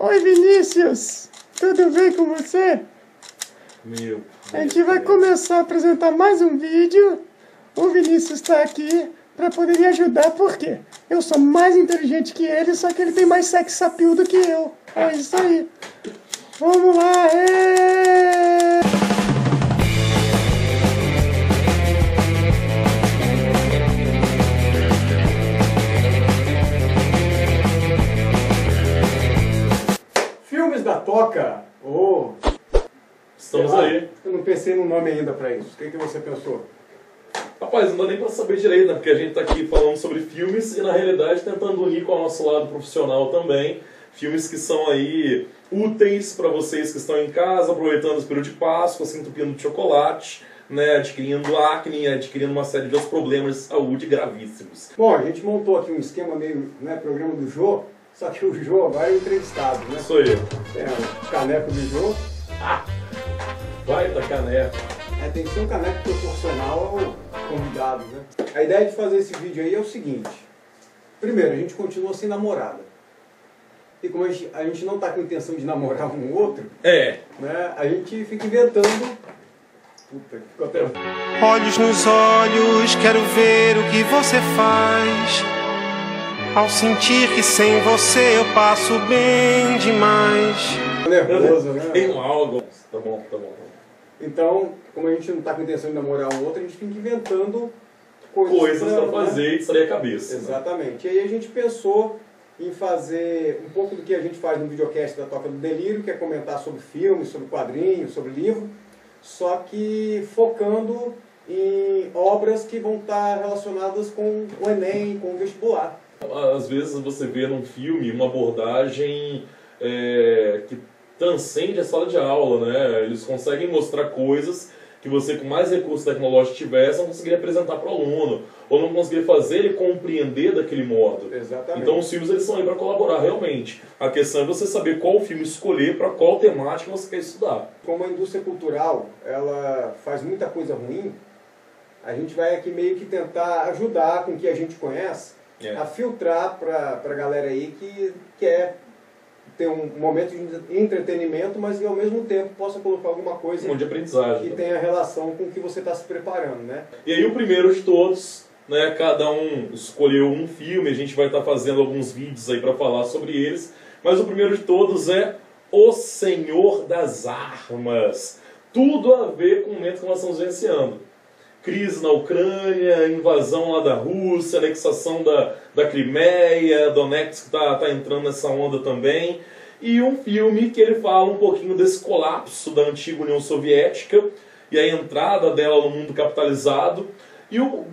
Oi, Vinícius! Tudo bem com você? A gente vai começar a apresentar mais um vídeo. O Vinícius está aqui para poder me ajudar, porque eu sou mais inteligente que ele, só que ele tem mais sex appeal do que eu. É isso aí. Vamos lá! Êêêê! Filmes da Toca. Oh, estamos aí. Eu não pensei no nome ainda pra isso. O que você pensou? Rapaz, não dá nem pra saber direito, né? Porque a gente tá aqui falando sobre filmes e, na realidade, tentando unir com o nosso lado profissional também. Filmes que são aí úteis pra vocês que estão em casa, aproveitando o período de Páscoa, se entupindo de chocolate, né? Adquirindo acne, adquirindo uma série de outros problemas de saúde gravíssimos. Bom, a gente montou aqui um esquema meio, né, programa do Jô, só que o Jô agora é entrevistado, né? Isso aí. É o caneco do Jô. Vai da caneca. Tem que ser um caneco proporcional ao convidado, né? A ideia de fazer esse vídeo aí é o seguinte. Primeiro, a gente continua sem namorada. E como a gente não está com intenção de namorar um outro, né, a gente fica inventando. Puta, ficou até... Olhos nos olhos, quero ver o que você faz. Ao sentir que sem você eu passo bem demais. Nervoso, né? Tem algo. Tá bom. Então, como a gente não está com intenção de namorar um outro, a gente fica inventando coisas pra fazer e distrair a cabeça. Exatamente. E aí a gente pensou em fazer um pouco do que a gente faz no videocast da Toca do Delírio, que é comentar sobre filmes, sobre quadrinhos, sobre livro, só que focando em obras que vão estar relacionadas com o Enem, com o vestibular. Às vezes você vê num filme uma abordagem que transcende a sala de aula, né? Eles conseguem mostrar coisas que você, com mais recursos tecnológicos tivesse, não conseguiria apresentar para o aluno, ou não conseguiria fazer ele compreender daquele modo. Exatamente. Então os filmes eles são aí para colaborar realmente. A questão é você saber qual filme escolher para qual temática você quer estudar. Como a indústria cultural ela faz muita coisa ruim, a gente vai aqui meio que tentar ajudar com o que a gente conhece a filtrar para a galera aí que quer ter um momento de entretenimento, mas que ao mesmo tempo possa colocar alguma coisa de aprendizagem que tenha relação com o que você está se preparando, né? E aí o primeiro de todos, né, cada um escolheu um filme, a gente vai estar fazendo alguns vídeos aí para falar sobre eles, mas o primeiro de todos é O Senhor das Armas. Tudo a ver com o momento que nós estamos vivenciando. Crise na Ucrânia, invasão lá da Rússia, anexação da Crimeia, Donetsk está entrando nessa onda também. E um filme que ele fala um pouquinho desse colapso da antiga União Soviética e a entrada dela no mundo capitalizado e o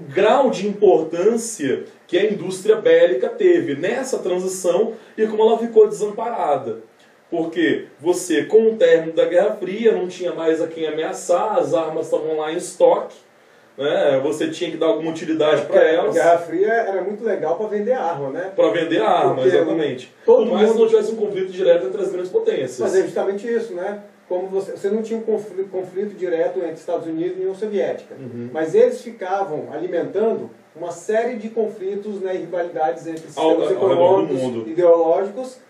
grau de importância que a indústria bélica teve nessa transição e como ela ficou desamparada. Porque você, com o término da Guerra Fria, não tinha mais a quem ameaçar, as armas estavam lá em estoque, né? Você tinha que dar alguma utilidade para elas. A Guerra Fria era muito legal para vender arma, né? Para vender arma, exatamente. Por mais que não tivesse um conflito direto entre as grandes potências. Mas é justamente isso, né? Como você não tinha um conflito direto entre Estados Unidos e União Soviética. Mas eles ficavam alimentando uma série de conflitos, né, e rivalidades entre sistemas econômicos, ideológicos,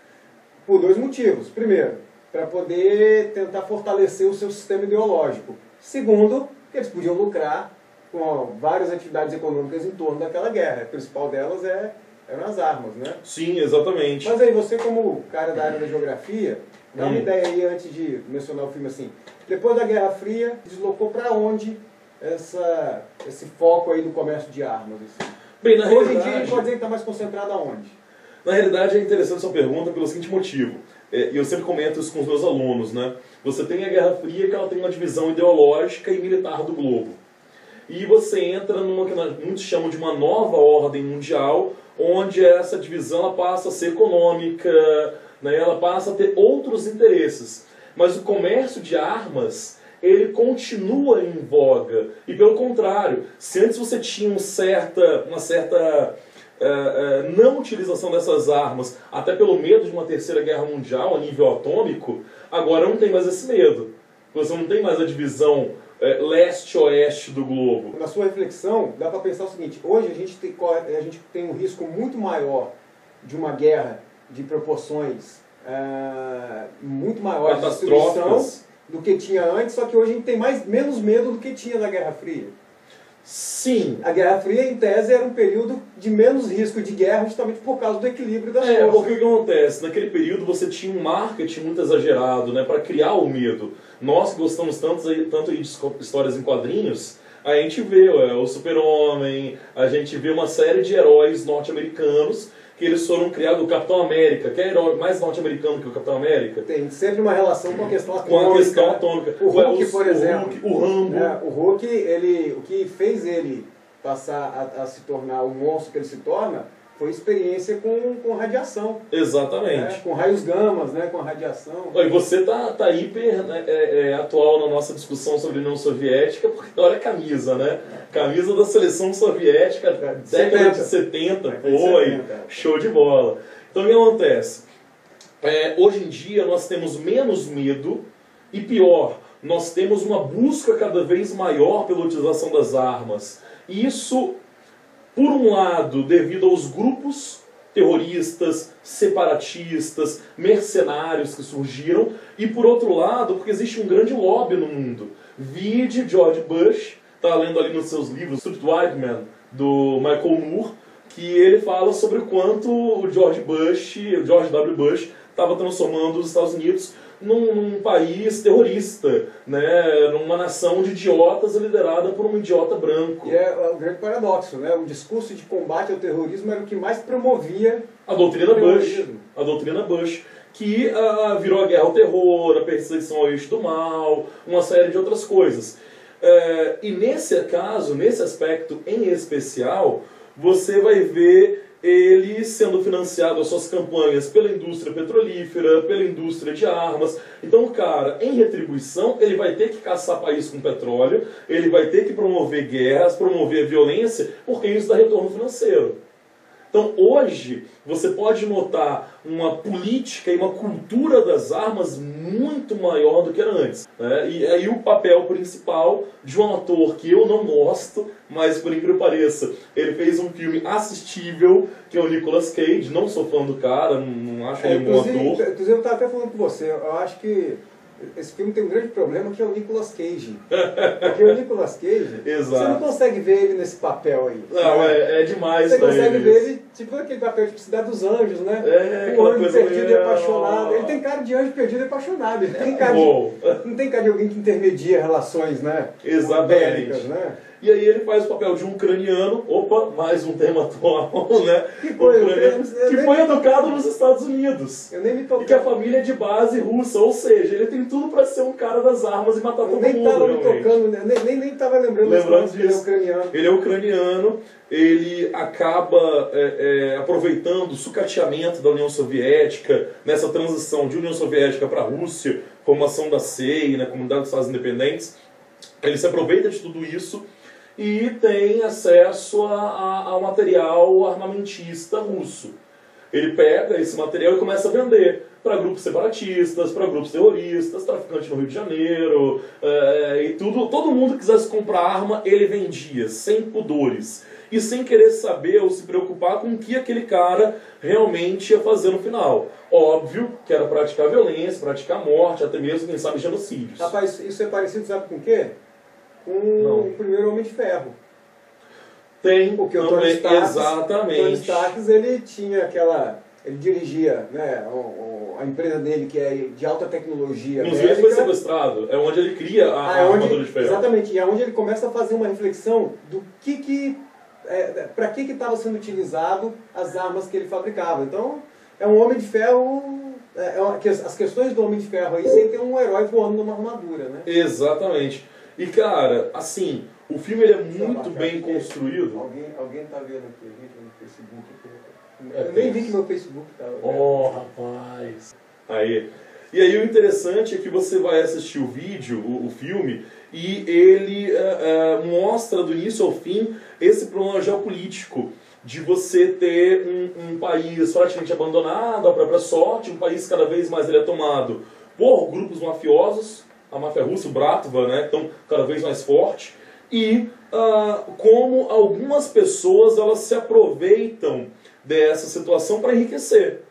por dois motivos. Primeiro, para poder tentar fortalecer o seu sistema ideológico. Segundo, que eles podiam lucrar com várias atividades econômicas em torno daquela guerra. A principal delas eram as armas, né? Sim, exatamente. Mas aí, você como cara da área da geografia, dá uma ideia aí antes de mencionar o filme assim. Depois da Guerra Fria, deslocou para onde esse foco aí do comércio de armas? Assim? Bem, hoje em dia a gente pode dizer que está mais concentrado aonde? Na realidade é interessante sua pergunta pelo seguinte motivo, e eu sempre comento isso com os meus alunos, né? Você tem a Guerra Fria que ela tem uma divisão ideológica e militar do globo. E você entra numa que muitos chamam de uma nova ordem mundial, onde essa divisão ela passa a ser econômica, né? Ela passa a ter outros interesses. Mas o comércio de armas, ele continua em voga. E pelo contrário, se antes você tinha uma certa não utilização dessas armas, até pelo medo de uma terceira guerra mundial a nível atômico, agora não tem mais esse medo. Você não tem mais a divisão leste-oeste do globo. Na sua reflexão, dá para pensar o seguinte: hoje a gente tem um risco muito maior de uma guerra de proporções muito maior de destruição do que tinha antes, só que hoje a gente tem menos medo do que tinha na Guerra Fria. Sim. A Guerra Fria, em tese, era um período de menos risco de guerra, justamente por causa do equilíbrio das forças. Porque o que acontece? Naquele período você tinha um marketing muito exagerado, né, para criar o medo. Nós que gostamos tanto aí de histórias em quadrinhos, a gente vê o Super-Homem, a gente vê uma série de heróis norte-americanos que eles foram criados, o Capitão América, que é herói mais norte-americano que o Capitão América. Tem sempre uma relação com a questão atômica. Com a questão atômica. O Hulk, por exemplo. O Rambo. O Hulk, o que fez ele passar a se tornar o monstro que ele se torna foi experiência com radiação. Exatamente. Com raios gamas, né, com radiação. E você tá hiper atual na nossa discussão sobre a União Soviética, porque olha a camisa, né? Camisa da seleção soviética, década de 70, foi, show de bola. Então o que acontece? Hoje em dia nós temos menos medo e pior, nós temos uma busca cada vez maior pela utilização das armas. Isso, por um lado, devido aos grupos terroristas, separatistas, mercenários que surgiram, e por outro lado, porque existe um grande lobby no mundo. Vide George Bush, está lendo ali nos seus livros, Streetwise Man, do Michael Moore, que ele fala sobre o quanto o George W. Bush, estava transformando os Estados Unidos num país terrorista, né? Numa nação de idiotas liderada por um idiota branco. E é o grande paradoxo, né? O discurso de combate ao terrorismo era o que mais promovia a doutrina Bush. A doutrina Bush, que virou a guerra ao terror, a perseguição ao eixo do mal, uma série de outras coisas. E nesse caso, nesse aspecto em especial, você vai ver ele sendo financiado as suas campanhas pela indústria petrolífera, pela indústria de armas. Então o cara, em retribuição, ele vai ter que caçar país com petróleo, ele vai ter que promover guerras, promover violência, porque isso dá retorno financeiro. Então hoje você pode notar uma política e uma cultura das armas muito maior do que era antes, né? E aí o papel principal de um ator que eu não gosto, mas por incrível que pareça, ele fez um filme assistível, que é o Nicolas Cage. Não sou fã do cara, não acho ele um bom ator. Inclusive eu estava até falando com você, eu acho que esse filme tem um grande problema, que é o Nicolas Cage. Porque o Nicolas Cage, Exato. Você não consegue ver ele nesse papel aí. Não, é demais. Você consegue ver ele, tipo aquele papel de Cidade dos Anjos, né? O anjo perdido e apaixonado. Ele tem cara de anjo perdido e apaixonado. Ele tem cara não tem cara de alguém que intermedia relações, né? Exatamente. Bélicas, né? E aí ele faz o papel de um ucraniano, mais um tema atual, né? Que foi educado nos Estados Unidos. Eu nem me toquei. E que a família é de base russa, ou seja, ele tem tudo pra ser um cara das armas e matar todo mundo. Nem tava me tocando, nem tava lembrando disso. Ele é ucraniano. Ele é ucraniano, ele acaba aproveitando o sucateamento da União Soviética, nessa transição de União Soviética para a Rússia, formação da CEI, né, Comunidade dos Estados Independentes. Ele se aproveita de tudo isso e tem acesso ao material armamentista russo. Ele pega esse material e começa a vender para grupos separatistas, para grupos terroristas, traficantes no Rio de Janeiro, e tudo. Todo mundo que quisesse comprar arma, ele vendia, sem pudores. E sem querer saber ou se preocupar com o que aquele cara realmente ia fazer no final. Óbvio que era praticar violência, praticar morte, até mesmo, quem sabe, genocídios. Rapaz, isso é parecido, sabe com o quê? Com o primeiro Homem de Ferro. Tem, porque o Tony Stark, exatamente. Tony Stark, ele tinha ele dirigia, né, a empresa dele, que é de alta tecnologia. Inclusive ele foi sequestrado, é onde ele cria a armadura de ferro. Exatamente, e é onde ele começa a fazer uma reflexão do para que estava sendo utilizado as armas que ele fabricava. Então, é um Homem de Ferro, as questões do Homem de Ferro aí, sem ter um herói voando numa armadura, né? Exatamente. E cara, assim, o filme ele é muito bem construído. Alguém tá vendo aqui, gente, no Facebook. Eu nem vi que meu Facebook tava. Rapaz. Aí. E aí o interessante é que você vai assistir o vídeo, o filme, e ele mostra do início ao fim esse problema geopolítico de você ter um país praticamente abandonado à própria sorte, um país cada vez mais ele é tomado por grupos mafiosos, a máfia russa, o Bratva, né, estão cada vez mais forte, e como algumas pessoas elas se aproveitam dessa situação para enriquecer.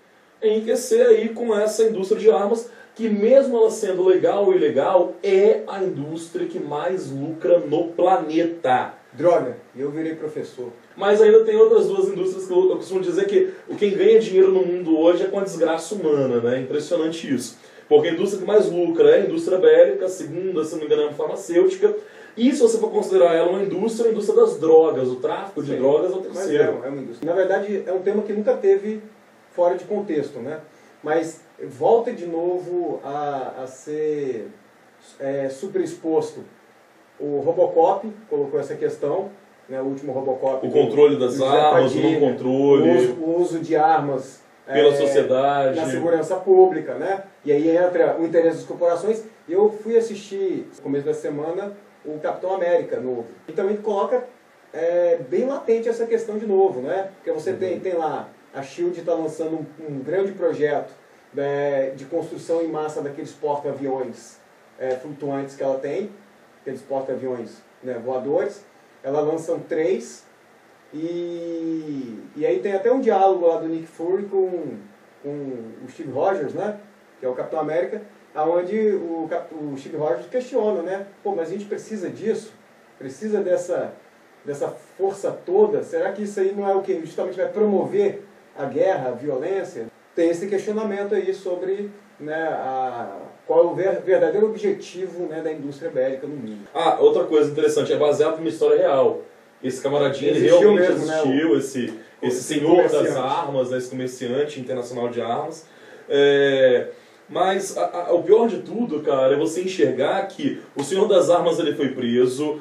enriquecer aí com essa indústria de armas, que mesmo ela sendo legal ou ilegal, é a indústria que mais lucra no planeta. Droga, eu virei professor. Mas ainda tem outras duas indústrias que eu costumo dizer que quem ganha dinheiro no mundo hoje é com a desgraça humana, né? Impressionante isso. Porque a indústria que mais lucra é a indústria bélica, a segunda, se não me engano, é a farmacêutica. E se você for considerar ela uma indústria, a indústria das drogas, o tráfico de drogas é o terceiro. Mas é uma indústria. Na verdade, é um tema que nunca teve fora de contexto, né? Mas volta de novo a ser super exposto. O Robocop colocou essa questão, né? O último Robocop. O controle das armas, o não controle. O uso de armas pela sociedade. Na segurança pública, né? E aí entra o interesse das corporações. Eu fui assistir, no começo da semana, o Capitão América novo. E também coloca bem latente essa questão de novo, né? Porque você tem lá, a SHIELD está lançando um grande projeto de construção em massa daqueles porta-aviões flutuantes que ela tem, aqueles porta-aviões, né, voadores. Ela lança 3, e aí tem até um diálogo lá do Nick Fury com o Steve Rogers, né, que é o Capitão América, onde o Steve Rogers questiona, né, pô, mas a gente precisa disso? Precisa dessa força toda? Será que isso aí não é o que justamente vai promover a guerra, a violência? Tem esse questionamento aí sobre, né, qual é o verdadeiro objetivo, né, da indústria bélica no mundo. Outra coisa interessante, é baseado numa história real. Esse camaradinho ele realmente mesmo, existiu, né, esse senhor das armas, né, esse comerciante internacional de armas. Mas o pior de tudo, cara, é você enxergar que o senhor das armas ele foi preso,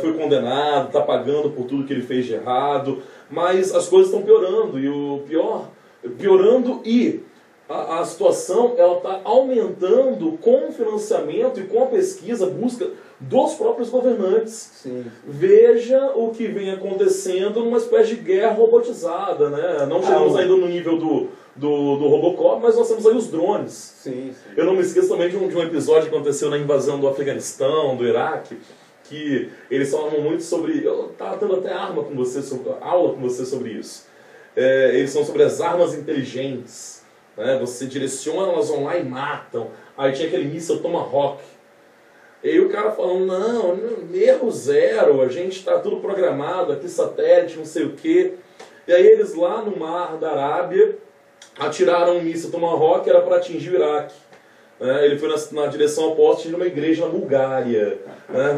foi condenado, está pagando por tudo que ele fez de errado, mas as coisas estão piorando, e o pior, piorando e a situação ela está aumentando com o financiamento e com a pesquisa, busca dos próprios governantes. Sim. Veja o que vem acontecendo numa espécie de guerra robotizada, né? Não chegamos ainda no nível do Robocop, mas nós temos aí os drones. Sim. Eu não me esqueço também de um episódio que aconteceu na invasão do Afeganistão, do Iraque, que eles falavam muito sobre... Eu estava tendo até aula com você sobre isso. Eles são sobre as armas inteligentes. Né? Você direciona, elas vão lá e matam. Aí tinha aquele míssil Tomahawk. E aí o cara falando, não, erro zero, a gente está tudo programado, aqui satélite, não sei o quê. E aí eles lá no mar da Arábia atiraram um míssil Tomahawk, era para atingir o Iraque. Ele foi na direção oposta de uma igreja na Bulgária.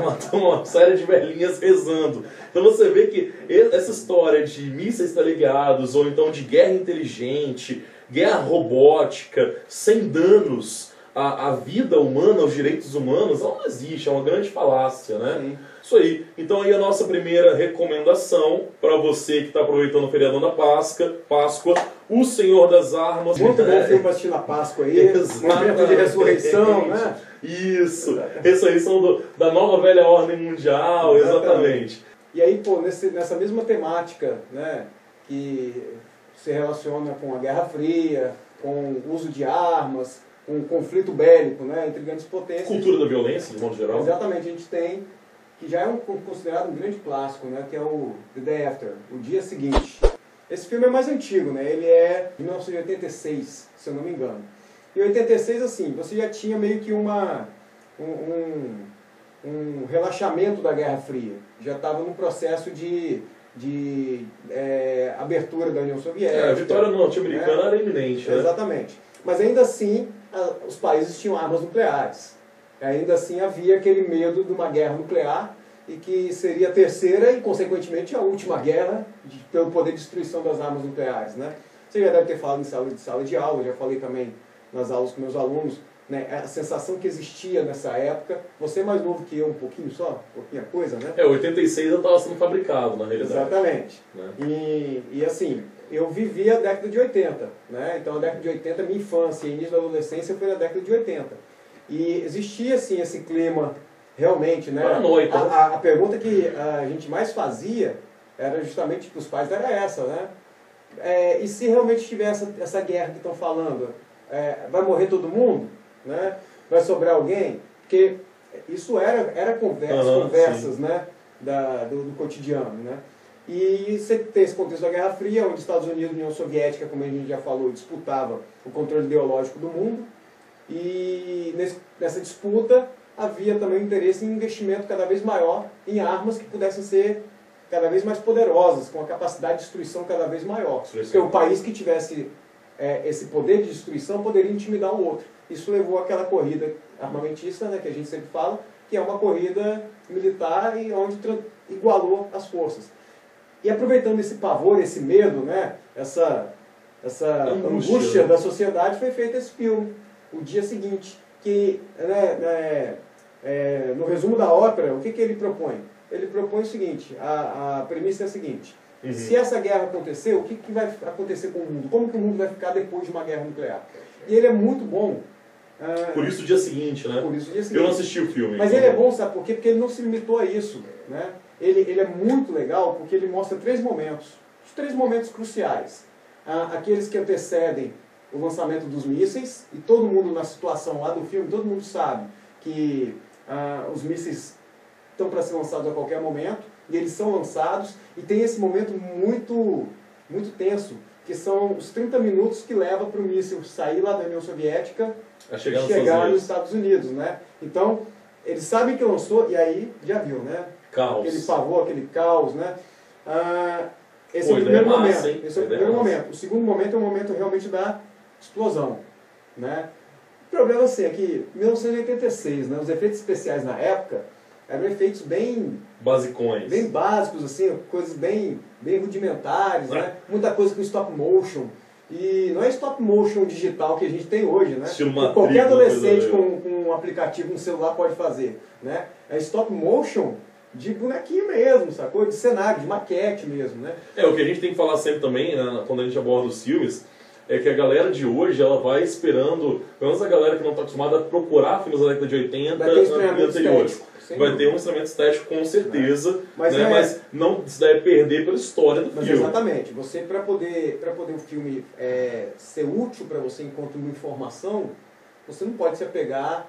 Matou uma série de velhinhas rezando. Então você vê que essa história de mísseis teleguiados, ou então de guerra inteligente, guerra robótica, sem danos à vida humana, aos direitos humanos, ela não existe, é uma grande falácia, né? Sim. Isso aí. Então aí a nossa primeira recomendação para você que está aproveitando o feriadão da Páscoa, O Senhor das Armas. Muito bom filme para assistir na Páscoa aí, momento de ressurreição, né? Isso, ressurreição da nova velha ordem mundial, exatamente. E aí, pô, nessa mesma temática, né, que se relaciona com a Guerra Fria, com o uso de armas, com o conflito bélico, né, entre grandes potências. Cultura da violência, de modo geral. Exatamente, a gente tem, que já é considerado um grande clássico, né, que é o The Day After, O Dia Seguinte. Esse filme é mais antigo, né, ele é de 1986, se eu não me engano. E em 86, assim, você já tinha meio que um relaxamento da Guerra Fria. Já estava num processo de abertura da União Soviética. A vitória norte-americana era iminente, né? Exatamente. Mas ainda assim, os países tinham armas nucleares. Ainda assim havia aquele medo de uma guerra nuclear e que seria a terceira e, consequentemente, a última guerra pelo poder de destruição das armas nucleares, né? Você já deve ter falado em sala de aula, eu já falei também nas aulas com meus alunos, né? A sensação que existia nessa época. Você é mais novo que eu, um pouquinho só, pouquinha coisa, né? 86 eu estava sendo fabricado, na realidade. Exatamente. Né? E assim, eu vivi a década de 80, né? Então a década de 80, minha infância e início da adolescência foi na década de 80. E existia, assim, esse clima realmente, né? Paranoico. A pergunta que a gente mais fazia era justamente para os pais, era essa, né? E se realmente tiver essa guerra que estão falando, vai morrer todo mundo? Né? Vai sobrar alguém? Porque isso era conversas, né? do cotidiano, né? E você tem esse contexto da Guerra Fria, onde Estados Unidos e União Soviética, como a gente já falou, disputava o controle ideológico do mundo. E nessa disputa havia também interesse em investimento cada vez maior em armas que pudessem ser cada vez mais poderosas, com a capacidade de destruição cada vez maior. Porque o país que tivesse esse poder de destruição poderia intimidar o outro. Isso levou àquela corrida armamentista, né, que a gente sempre fala, que é uma corrida militar e onde igualou as forças. E aproveitando esse pavor, esse medo, né, essa angústia da sociedade, foi feito esse filme, O Dia Seguinte, que, no resumo da ópera, o que ele propõe? Ele propõe o seguinte, a premissa é a seguinte: se essa guerra acontecer, o que vai acontecer com o mundo? Como que o mundo vai ficar depois de uma guerra nuclear? E ele é muito bom. Por isso o Dia Seguinte, né? Por isso o Dia Seguinte. Eu não assisti o filme. Mas ele é bom, sabe por quê? Porque ele não se limitou a isso, né? Ele é muito legal porque ele mostra 3 momentos. Os 3 momentos cruciais. Aqueles que antecedem o lançamento dos mísseis, e todo mundo na situação lá do filme, todo mundo sabe que os mísseis estão para ser lançados a qualquer momento, e eles são lançados, e tem esse momento muito, muito tenso, que são os 30 minutos que leva para o míssil sair lá da União Soviética e chegar nos Estados Unidos, né? Então, eles sabem que lançou, e aí já viu, né? Caos. Aquele pavor, aquele caos, né? Esse é o primeiro momento. Esse é o primeiro momento. O segundo momento é o momento realmente da explosão, né? O problema assim, é que em 1986, né, os efeitos especiais na época eram efeitos bem basicões, bem básicos, assim, coisas bem rudimentares, né? Muita coisa com stop motion. E não é stop motion digital que a gente tem hoje, né? Que qualquer adolescente com um aplicativo no celular pode fazer, né? É stop motion de bonequinho mesmo, sacou? De cenário, de maquete mesmo, né? O que a gente tem que falar sempre também, né, quando a gente aborda os filmes, é que a galera de hoje, ela vai esperando, pelo menos a galera que não está acostumada a procurar filmes da década de 80 e anteriores. Vai ter um instrumento estético com certeza, mas não se deve perder pela história do filme. Exatamente. Você, para poder o filme ser útil para você enquanto uma informação, você não pode se apegar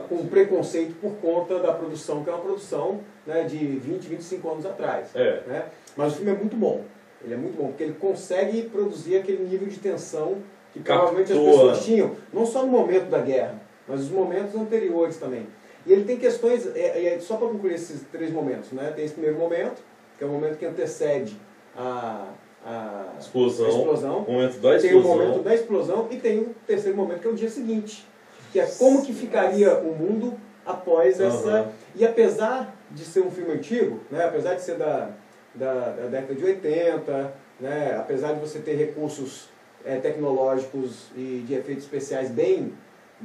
com preconceito por conta da produção, que é uma produção, né, de 20, 25 anos atrás. Né? Mas o filme é muito bom. Ele é muito bom, porque ele consegue produzir aquele nível de tensão que provavelmente as pessoas tinham, não só no momento da guerra, mas os momentos anteriores também. E ele tem questões, só para concluir esses 3 momentos, né? Tem esse primeiro momento, que é o momento que antecede a explosão. O momento da explosão. Tem o momento da explosão e tem o terceiro momento, que é o dia seguinte, que é como que ficaria o mundo após essa... E apesar de ser um filme antigo, né? Apesar de ser da década de 80, né? Apesar de você ter recursos tecnológicos e de efeitos especiais bem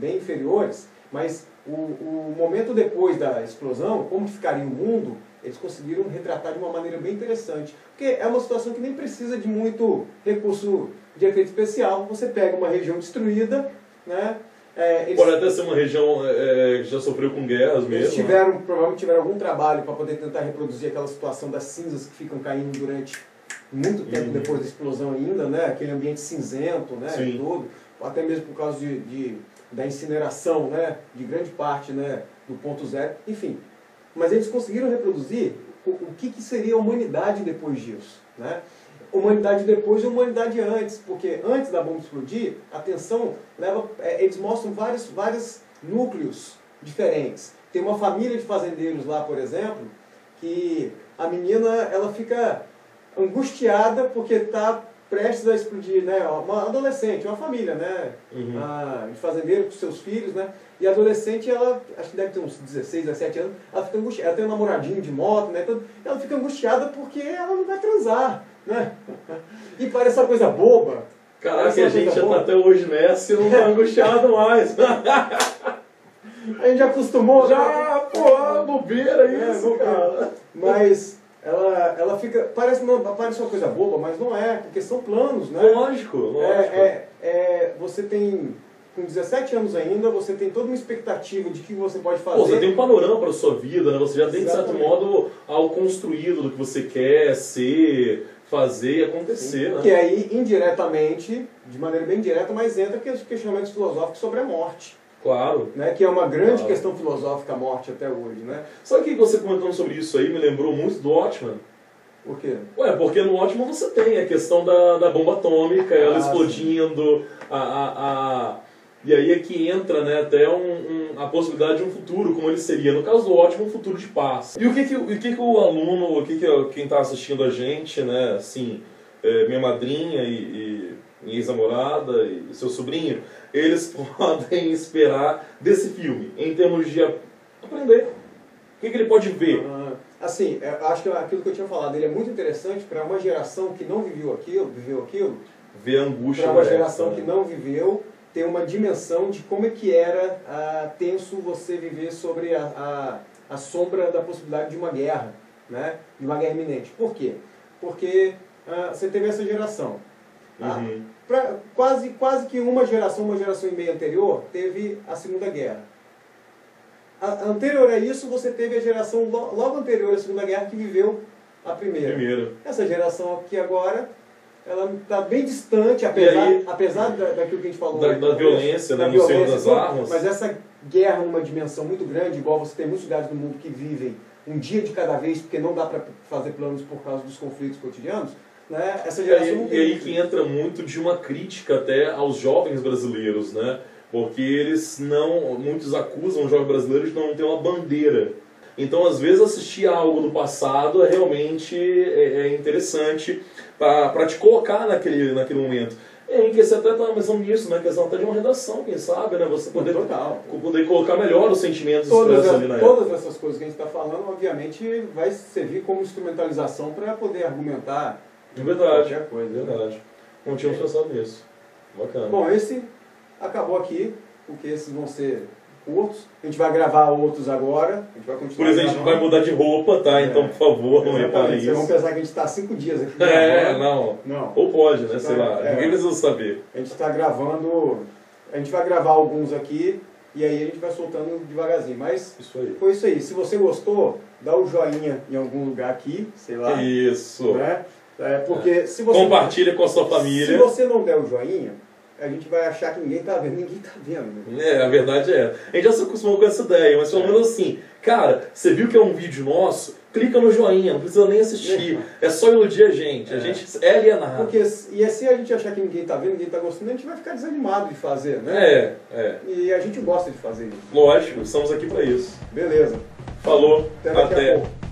inferiores, mas o momento depois da explosão, como ficaria o mundo, eles conseguiram retratar de uma maneira bem interessante. Porque é uma situação que nem precisa de muito recurso de efeito especial. Você pega uma região destruída, né? Pode até ser uma região que já sofreu com guerras mesmo. Eles provavelmente tiveram algum trabalho para poder tentar reproduzir aquela situação das cinzas que ficam caindo durante muito tempo depois da explosão ainda, né? Aquele ambiente cinzento, né? E tudo. Até mesmo por causa da incineração, né? De grande parte, né? Do ponto zero. Enfim. Mas eles conseguiram reproduzir o que seria a humanidade depois disso, né? Humanidade depois e humanidade antes, porque antes da bomba explodir, a tensão leva... eles mostram vários núcleos diferentes. Tem uma família de fazendeiros lá, por exemplo, que a menina ela fica angustiada porque está prestes a explodir, né? Uma adolescente, uma família, né? De fazendeiro com seus filhos, né? E a adolescente, ela, acho que deve ter uns 16, 17 anos, ela fica angustiada, ela tem um namoradinho de moto, né? Então, ela fica angustiada porque ela não vai transar, né? E parece uma coisa boba. Caraca, a gente já tá até hoje nessa e não tá angustiado mais. A gente já acostumou. Já, pô, bobeira isso, cara. Mas... Ela fica... Parece uma coisa boba, mas não é, porque são planos, né? Lógico. Você tem... Com 17 anos ainda, você tem toda uma expectativa de que você pode fazer. Pô, você tem um panorama para a sua vida, né? Você já tem, de certo modo, algo construído do que você quer ser, fazer e acontecer, né? Que aí, indiretamente, de maneira bem direta, mas entra aqueles questionamentos filosóficos sobre a morte. Claro. Né? Que é uma grande questão filosófica a morte até hoje, né? Sabe o que você comentando sobre isso aí me lembrou muito do Watchmen? Por quê? Ué, porque no Watchmen você tem a questão da bomba atômica, ela explodindo, e aí é que entra, né, até a possibilidade de um futuro, como ele seria. No caso do Watchmen, um futuro de paz. E o que o aluno, quem está assistindo a gente, né, assim, minha madrinha e minha ex-namorada e seu sobrinho, eles podem esperar desse filme, em termos de aprender? O que ele pode ver? Assim, eu acho que aquilo que eu tinha falado, ele é muito interessante para uma geração que não viveu aquilo, ver a angústia. Para uma geração que não viveu, ter uma dimensão de como é que era tenso você viver sobre a sombra da possibilidade de uma guerra, né? De uma guerra iminente. Por quê? Porque você teve essa geração. Quase que uma geração e meia anterior, teve a Segunda Guerra. Anterior a isso, você teve a geração logo anterior à Segunda Guerra que viveu a primeira. Essa geração aqui agora, ela está bem distante, apesar daquilo que a gente falou. Da violência, né, no Senhor das Armas. Mas essa guerra numa dimensão muito grande, igual você tem muitos lugares do mundo que vivem um dia de cada vez, porque não dá para fazer planos por causa dos conflitos cotidianos, né? Essa geração e aí que entra muito de uma crítica até aos jovens brasileiros, né? Porque muitos acusam os jovens brasileiros de não ter uma bandeira. Então, às vezes, assistir a algo do passado realmente é interessante para te colocar naquele momento. E aí, que você até está pensando nisso, né? Questão até de uma redação, quem sabe, né? Você poder colocar melhor os sentimentos expressos ali na época. Todas essas coisas que a gente está falando, obviamente, vai servir como instrumentalização para poder argumentar qualquer coisa. Verdade. Não tínhamos pensado nisso. Bacana. Bom, esse acabou aqui, porque esses vão ser curtos. A gente vai gravar outros agora. A gente vai continuar. Por exemplo, a gente vai mudar de roupa, tá? Então, por favor, não reparem isso. Vocês vão pensar que a gente está 5 dias aqui. Não. Ou pode, né? Sei lá. Ninguém precisa saber. A gente está gravando. A gente vai gravar alguns aqui e aí a gente vai soltando devagarzinho. Mas foi isso aí. Se você gostou, dá o joinha em algum lugar aqui, sei lá. Isso. Né? Porque se você compartilha com a sua família. Se você não der o joinha, a gente vai achar que ninguém está vendo. Ninguém está vendo, né? A verdade é. A gente já se acostumou com essa ideia, mas pelo menos assim, cara, você viu que é um vídeo nosso? Clica no joinha, não precisa nem assistir. É só iludir a gente. A gente é alienado. E se a gente achar que ninguém está vendo, ninguém está gostando, a gente vai ficar desanimado de fazer, né? E a gente gosta de fazer isso. Lógico, estamos aqui para isso. Beleza. Falou, até daqui a pouco.